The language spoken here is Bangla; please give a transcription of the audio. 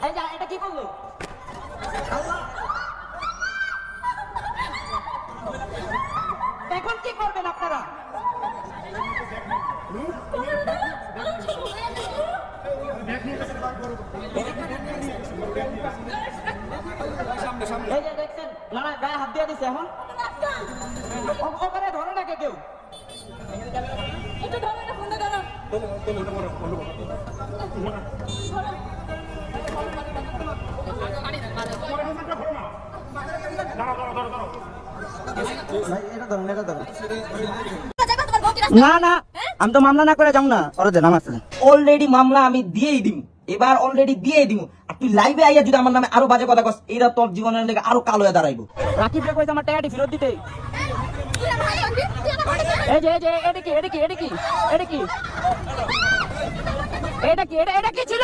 এই যা এটা কি করলো এখন কি করবেন আপনারা এই যে দেখছেন লড়াই গায়ে হাত দিয়ে দিছে এখন ওখানে ধরে না কেউ একটু ধরো না ফোনটা ধরো না না আমি তো মামলা না করে যাও না ওরা নাম আছে অলরেডি মামলা আমি দিয়েই দিম এবার অলরেডি দিয়ে দিমু আর তুই লাইভে আইয়া যদি আমার নামে আরো বাজে কথা কস এরা তোর জীবনের লেগে আরো কালো হয়ে দাঁড়াইবো রাকিব রে কইছে আমার টাকাটি ফেরত দিতে এই যে এটা কি ছিল